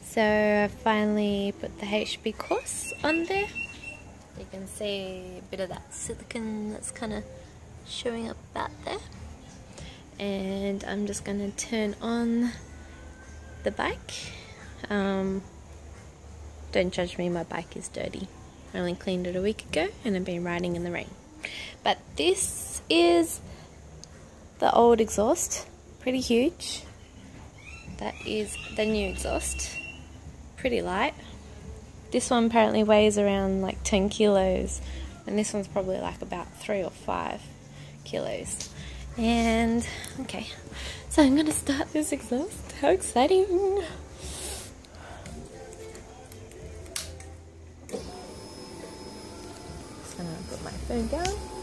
So I finally put the HB Corse on there. You can see a bit of that silicone that's kind of showing up out there. And I'm just going to turn on the bike. Don't judge me, my bike is dirty. I only cleaned it a week ago and I've been riding in the rain. But this is the old exhaust, pretty huge. That is the new exhaust, pretty light. This one apparently weighs around like 10 kilos and this one's probably like about 3 or 5 kilos. And okay, so I'm gonna start this exhaust. How exciting! Just gonna put my phone down.